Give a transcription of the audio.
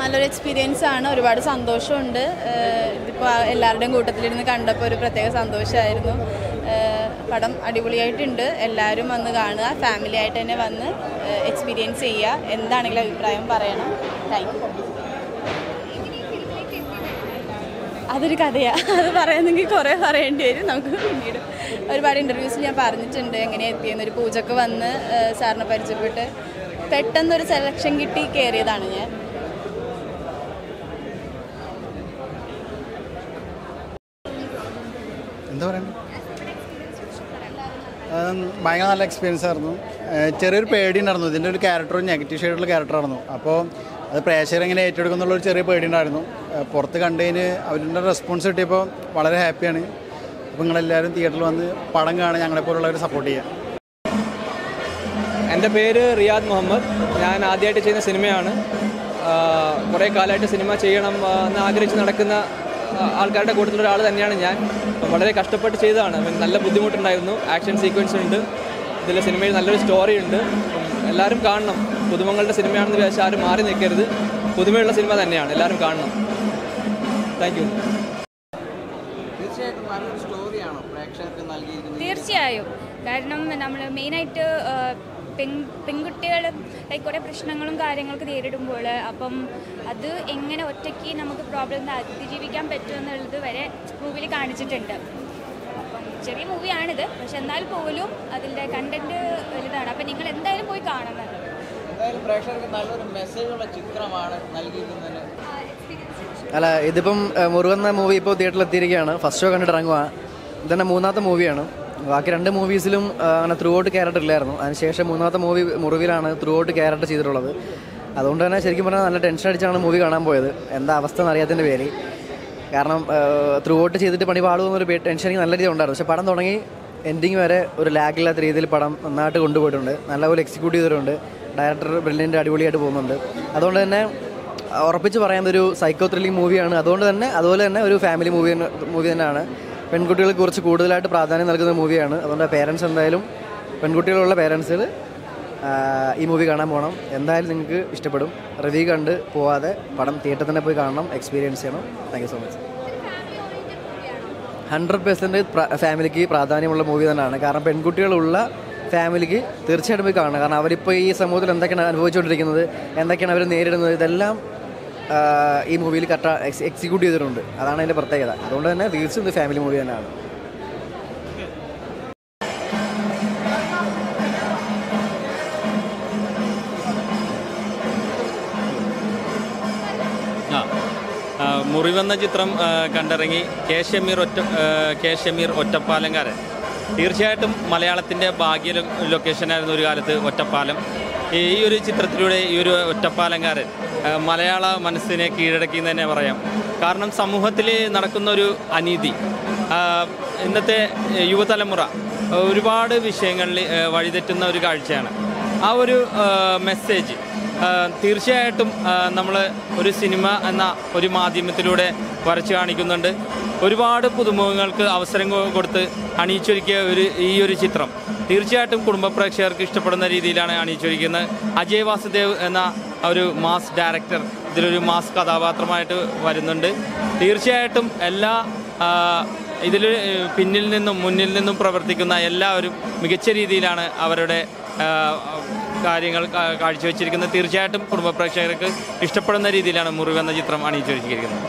നല്ലൊരു എക്സ്പീരിയൻസ് ആണ്. ഒരുപാട് സന്തോഷമുണ്ട്. ഇതിപ്പോൾ എല്ലാവരുടെയും കൂട്ടത്തിലിരുന്ന് കണ്ടപ്പോൾ ഒരു പ്രത്യേക സന്തോഷമായിരുന്നു. പടം അടിപൊളിയായിട്ടുണ്ട്. എല്ലാവരും വന്ന് കാണുക, ഫാമിലി ആയിട്ട് തന്നെ വന്ന് എക്സ്പീരിയൻസ് ചെയ്യുക. എന്താണെങ്കിലും അഭിപ്രായം പറയണം. Thank you. അതൊരു കഥയാണ്. അത് പറയുന്നെങ്കിൽ കുറേ പറയേണ്ടി വരും. നമുക്ക് പിന്നീട് ഒരുപാട് ഇൻ്റർവ്യൂസിൽ ഞാൻ പറഞ്ഞിട്ടുണ്ട് എങ്ങനെയാണ് എത്തിയെന്നൊരു പൂജക്ക് വന്ന് സാറിനെ പരിചയപ്പെട്ട് പെട്ടെന്നൊരു സെലക്ഷൻ കിട്ടി കയറിയതാണ് ഞാൻ. എന്താ പറയുക, ഭയങ്കര നല്ല എക്സ്പീരിയൻസ് ആയിരുന്നു. ചെറിയൊരു പേടി ഉണ്ടായിരുന്നു. ഇതിൻ്റെ ഒരു ക്യാരക്ടർ ഒരു നെഗറ്റീവ് ഷെയ്ഡുള്ള ക്യാരക്ടറായിരുന്നു. അപ്പോൾ അത് പ്രേക്ഷകർ എങ്ങനെ ഏറ്റെടുക്കുന്നുള്ളൊരു ചെറിയ പേടി ഉണ്ടായിരുന്നു. പുറത്ത് കണ്ടതിന് അവരുടെ റെസ്പോൺസ് കിട്ടിയപ്പോൾ വളരെ ഹാപ്പിയാണ്. അപ്പോൾ നിങ്ങളെല്ലാവരും തിയേറ്ററിൽ വന്ന് പടം കാണാൻ ഞങ്ങളെപ്പോലുള്ളവർ സപ്പോർട്ട് ചെയ്യുക. എൻ്റെ പേര് റിയാദ് മുഹമ്മദ്. ഞാൻ ആദ്യമായിട്ട് ചെയ്യുന്ന സിനിമയാണ്. കുറേ കാലമായിട്ട് സിനിമ ചെയ്യണം എന്ന് ആഗ്രഹിച്ച് നടക്കുന്ന ആൾക്കാരുടെ കൂട്ടത്തിലുള്ള ഒരാൾ തന്നെയാണ് ഞാൻ. വളരെ കഷ്ടപ്പെട്ട് ചെയ്തതാണ്. നല്ല ബുദ്ധിമുട്ടുണ്ടായിരുന്നു. ആക്ഷൻ സീക്വൻസ് ഉണ്ട് ഇതിൽ. സിനിമയിൽ നല്ലൊരു സ്റ്റോറി ഉണ്ട്. എല്ലാവരും കാണണം. പുതുമകളുടെ സിനിമയാണെന്ന് വിചാരിച്ചാൽ ആരും മാറി നിൽക്കരുത്. പുതുമയുള്ള സിനിമ തന്നെയാണ്, എല്ലാവരും കാണണം. Thank you. തീർച്ചയായും. കാരണം നമ്മൾ മെയിനായിട്ട് പെൺകുട്ടികൾ കുറേ പ്രശ്നങ്ങളും കാര്യങ്ങളൊക്കെ നേരിടുമ്പോൾ അപ്പം അത് എങ്ങനെ ഒറ്റയ്ക്ക് നമുക്ക് പ്രോബ്ലം അതിജീവിക്കാൻ പറ്റുമെന്നുള്ളത് വരെ മൂവിയിൽ കാണിച്ചിട്ടുണ്ട്. അപ്പം ചെറിയ മൂവിയാണിത്, പക്ഷെ എന്നാൽ പോലും അതിൻ്റെ കണ്ടന്റ് വലുതാണ്. അപ്പം നിങ്ങൾ എന്തായാലും പോയി കാണണം. അല്ല, ഇതിപ്പം മുറുവെന്ന മൂവി ഇപ്പോൾ തിയേറ്ററിൽ എത്തിയിരിക്കുകയാണ്. ഫസ്റ്റ് ഷോ കണ്ടിട്ട് ഇറങ്ങുക. ഇതന്നെ മൂന്നാമത്തെ മൂവിയാണ്. ബാക്കി 2 മൂവീസിലും അങ്ങനെ ത്രൂ ഔട്ട് ക്യാരക്ടർ ഇല്ലായിരുന്നു. അതിനുശേഷം മൂന്നാമത്തെ മൂവി മുറിവിലാണ് ത്രൂ ഔട്ട് ക്യാരക്ടർ ചെയ്തിട്ടുള്ളത്. അതുകൊണ്ട് തന്നെ ശരിക്കും പറഞ്ഞാൽ നല്ല ടെൻഷൻ അടിച്ചാണ് മൂവി കാണാൻ പോയത്. എന്താ അവസ്ഥ എന്നറിയാത്തതിൻ്റെ പേര്. കാരണം ത്രൂ ഔട്ട് ചെയ്തിട്ട് പണി പാടുമെന്നൊരു ടെൻഷൻ എനിക്ക് നല്ല രീതിയിൽ ഉണ്ടായിരുന്നു. പക്ഷേ പടം തുടങ്ങി എൻഡിങ് വരെ ഒരു ലാഗില്ലാത്ത രീതിയിൽ പടം നന്നായിട്ട് കൊണ്ടുപോയിട്ടുണ്ട്. നല്ലപോലെ എക്സിക്യൂട്ട് ചെയ്തിട്ടുണ്ട്. ഡയറക്ടർ ബ്രില്യൻ്റ് അടിപൊളിയായിട്ട് പോകുന്നുണ്ട്. അതുകൊണ്ട് തന്നെ ഉറപ്പിച്ച് പറയാൻ ഒരു സൈക്കോ ത്രില്ലിംഗ് മൂവിയാണ്. അതുപോലെ തന്നെ ഒരു ഫാമിലി മൂവി തന്നെയാണ്. പെൺകുട്ടികൾക്ക് കുറച്ച് കൂടുതലായിട്ട് പ്രാധാന്യം നൽകുന്ന മൂവിയാണ്. അതുകൊണ്ട് പേരൻസ് എന്തായാലും പെൺകുട്ടികളുള്ള പേരൻസിൽ ഈ മൂവി കാണാൻ പോകണം. എന്തായാലും നിങ്ങൾക്ക് ഇഷ്ടപ്പെടും. റിവ്യൂ കണ്ട് പോവാതെ പടം തിയേറ്ററിൽ തന്നെ പോയി കാണണം, എക്സ്പീരിയൻസ് ചെയ്യണം. Thank you so much. 100% ഫാമിലിക്ക് പ്രാധാന്യമുള്ള മൂവി തന്നെയാണ്. കാരണം പെൺകുട്ടികളുള്ള ഫാമിലിക്ക് തീർച്ചയായിട്ടും പോയി കാണണം. കാരണം അവരിപ്പോൾ ഈ സമൂഹത്തിൽ എന്തൊക്കെയാണ് അനുഭവിച്ചുകൊണ്ടിരിക്കുന്നത്, എന്തൊക്കെയാണ് അവർ നേരിടുന്നത്, ഇതെല്ലാം ഈ മൂവിയിൽ കറക്റ്റ് എക്സിക്യൂട്ട് ചെയ്തിട്ടുണ്ട്. അതാണ് അതിൻ്റെ പ്രത്യേകത. അതുകൊണ്ട് തന്നെ തീർച്ചയായും ഇത് ഫാമിലി മൂവി തന്നെയാണ്. മുറിവെന്ന ചിത്രം കണ്ടിറങ്ങി കെ ഷമീർ ഒറ്റപ്പാലംകാരൻ. തീർച്ചയായിട്ടും മലയാളത്തിൻ്റെ ഭാഗ്യ ലൊക്കേഷനായിരുന്നു ഒരു കാലത്ത് ഒറ്റപ്പാലം. ഈ ഒരു ചിത്രത്തിലൂടെ ഈ ഒരു ഒറ്റപ്പാലംകാരൻ മലയാള മനസ്സിനെ കീഴടക്കി എന്ന് തന്നെ പറയാം. കാരണം സമൂഹത്തിൽ നടക്കുന്ന ഒരു അനീതി, ഇന്നത്തെ യുവതലമുറ ഒരുപാട് വിഷയങ്ങളിൽ വഴിതെറ്റുന്ന ഒരു കാഴ്ചയാണ്. ആ ഒരു മെസ്സേജ് തീർച്ചയായിട്ടും നമ്മൾ ഒരു സിനിമ എന്ന ഒരു മാധ്യമത്തിലൂടെ വരച്ച് കാണിക്കുന്നുണ്ട്. ഒരുപാട് പുതുമുഖങ്ങൾക്ക് അവസരം കൊടുത്ത് അണിയിച്ചൊരുക്കിയ ഈ ഒരു ചിത്രം തീർച്ചയായിട്ടും കുടുംബ പ്രേക്ഷകർക്ക് ഇഷ്ടപ്പെടുന്ന രീതിയിലാണ് അണിയിച്ചൊരുക്കുന്നത്. അജയ് വാസുദേവ് എന്ന ഒരു മാസ് ഡയറക്ടർ ഇതിലൊരു മാസ് കഥാപാത്രമായിട്ട് വരുന്നുണ്ട്. തീർച്ചയായിട്ടും എല്ലാ ഇതിൽ പിന്നിൽ നിന്നും മുന്നിൽ നിന്നും പ്രവർത്തിക്കുന്ന എല്ലാവരും മികച്ച രീതിയിലാണ് അവരുടെ കാര്യങ്ങൾ കാഴ്ചവെച്ചിരിക്കുന്നത്. തീർച്ചയായിട്ടും കുടുംബ പ്രേക്ഷകർക്ക് ഇഷ്ടപ്പെടുന്ന രീതിയിലാണ് മുറിവെന്ന ചിത്രം അണിയിച്ചൊരുക്കിയിരിക്കുന്നത്.